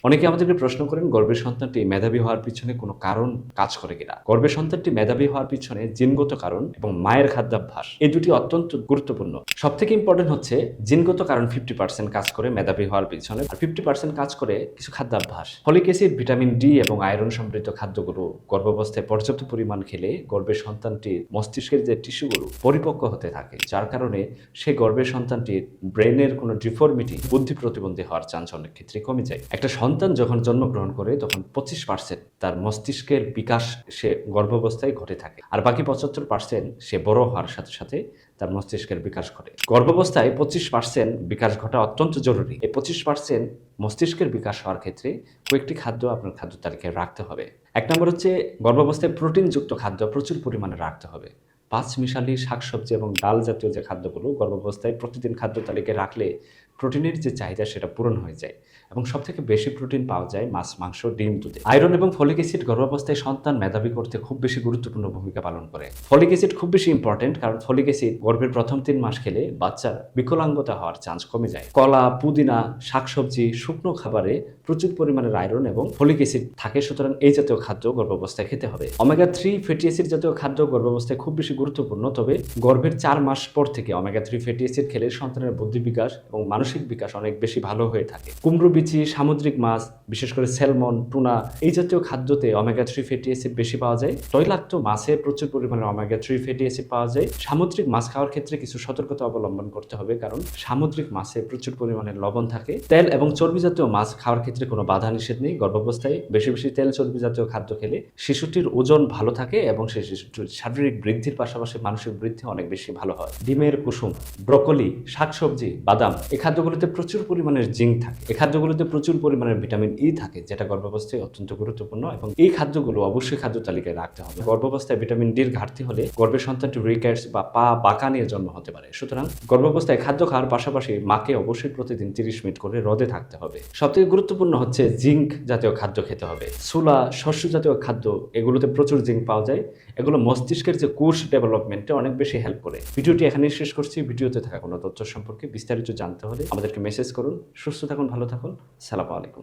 অনেকে আমাদেরকে প্রশ্ন করেন গর্ভের সন্তানটি মেধাবী হওয়ার পিছনে কোনো কারণ কাজ করে কিনা। গর্ভের সন্তানটি মেধাবী হওয়ার পিছনে জিনগত কারণ এবং মায়ের খাদ্যাভ্যাস এই দুটি অত্যন্ত গুরুত্বপূর্ণ। সব থেকে ইম্পর্টেন্ট হচ্ছে জিনগত কারণ 50% কাজ করে মেধাবী হওয়ার পিছনে, আর 50% কাজ করে কিছু খাদ্যাভ্যাস। ফলিক অ্যাসিড, ভিটামিন ডি এবং আয়রন সমৃদ্ধ খাদ্যগুলো গর্ভাবস্থায় পর্যাপ্ত পরিমাণ খেলে গর্ভের সন্তানটির মস্তিষ্কের যে টিস্যুগুলো পরিপক্ক হতে থাকে, যার কারণে সে গর্ভের সন্তানটির ব্রেনের কোনো ডিফর্মিটি, বুদ্ধি প্রতিবন্ধী হওয়ার চান্স অনেক ক্ষেত্রে কমে যায়। একটা সন্তান যখন জন্মগ্রহণ করে তখন 25% তার মস্তিষ্কের বিকাশ সে গর্ভাবস্থায় ঘটে থাকে, আর বাকি 75% সে বড় হওয়ার সাথে সাথে তার মস্তিষ্কের বিকাশ ঘটে। গর্ভাবস্থায় 25% বিকাশ ঘটা অত্যন্ত জরুরি। এই 25% মস্তিষ্কের বিকাশ হওয়ার ক্ষেত্রে কয়েকটি খাদ্য আপনার খাদ্য তালিকায় রাখতে হবে। এক নম্বর হচ্ছে গর্ভাবস্থায় প্রোটিনযুক্ত খাদ্য প্রচুর পরিমাণে রাখতে হবে। পাঁচমিশালি শাকসবজি এবং ডাল জাতীয় যে খাদ্যগুলো গর্ভাবস্থায় প্রতিদিন খাদ্য তালিকায় রাখলে প্রোটিনের যে চাহিদা সেটা পূরণ হয়ে যায়, এবং সবথেকে বেশি প্রোটিন পাওয়া যায় মাছ, মাংস, ডিম, দুধে। আয়রন এবং ফলিক অ্যাসিড গর্ভাবস্থায় সন্তান মেধাবী করতে খুব বেশি গুরুত্বপূর্ণ ভূমিকা পালন করে। ফলিক অ্যাসিড খুব বেশি ইম্পর্টেন্ট, কারণ ফলিক অ্যাসিড গর্ভের প্রথম 3 মাস খেলে বাচ্চার বিকলাঙ্গতা হওয়ার চান্স কমে যায়। কলা, পুদিনা, শাকসবজি, শুকনো খাবারে প্রচুর পরিমাণের আয়রন এবং ফলিক অ্যাসিড থাকে, সুতরাং এই জাতীয় খাদ্য গর্ভাবস্থায় খেতে হবে। ওমেগা 3 ফ্যাটি অ্যাসিড জাতীয় খাদ্য গর্ভাবস্থায় খুব বেশি গুরুত্বপূর্ণ, তবে গর্ভের 4 মাস পর থেকে ওমেগা 3 ফ্যাটি অ্যাসিড খেলে সন্তানের বুদ্ধি বিকাশ এবং মানসিক বিকাশ অনেক বেশি ভালো হয়ে থাকে। কুমড়ো বিচি, সামুদ্রিক মাছ, বিশেষ করে স্যালমন, টুনা এই জাতীয় খাদ্যতে ওমেগা 3 ফ্যাটি অ্যাসিড বেশি পাওয়া যায়। তৈলাক্ত মাছে প্রচুর পরিমাণে ওমেগা 3 ফ্যাটি অ্যাসিড পাওয়া যায়। সামুদ্রিক মাছ খাওয়ার ক্ষেত্রে কিছু সতর্কতা অবলম্বন করতে হবে, কারণ সামুদ্রিক মাছে প্রচুর পরিমাণে লবণ থাকে। তেল এবং চর্বি জাতীয় মাছ খাওয়ার ক্ষেত্রে কোনো বাধা নিষেধ নেই। গর্ভাবস্থায় বেশি বেশি তেল চর্বি জাতীয় খাদ্য খেলে শিশুটির ওজন ভালো থাকে এবং সেই শিশুটির শারীরিক বৃদ্ধির পাশাপাশি মানসিক বৃদ্ধি অনেক বেশি ভালো হয়। ডিমের কুসুম, ব্রকলি, শাকসবজি, বাদাম এই খাদ্যগুলোতে প্রচুর পরিমাণের জিঙ্ক থাকে। এই খাদ্যগুলোতে প্রচুর পরিমাণের ভিটামিন ই থাকে, যেটা গর্ভাবস্থায় অত্যন্ত গুরুত্বপূর্ণ, এবং এই খাদ্যগুলো অবশ্যই খাদ্য তালিকায় রাখতে হবে। গর্ভাবস্থায় ভিটামিন ডির ঘাটতি হলে গর্ভের সন্তানটি রিকেটস বা পা বাঁকা নিয়ে জন্ম হতে পারে। সুতরাং গর্ভাবস্থায় খাদ্য খাওয়ার পাশাপাশি মাকে অবশ্যই প্রতিদিন 30 মিনিট করে রোদে থাকতে হবে। সবথেকে গুরুত্বপূর্ণ হচ্ছে জিঙ্ক জাতীয় খাদ্য খেতে হবে। ছোলা, শস্য জাতীয় খাদ্য এগুলোতে প্রচুর জিঙ্ক পাওয়া যায়। এগুলো মস্তিষ্কের যে কোষ ডেভেলপমেন্টে অনেক বেশি হেল্প করে। ভিডিওটি এখানেই শেষ করছি। ভিডিওতে থাকা কোনো তথ্য সম্পর্কে বিস্তারিত জানতে হলে আমাদেরকে মেসেজ করুন। সুস্থ থাকুন, ভালো থাকুন। সালামু আলাইকুম।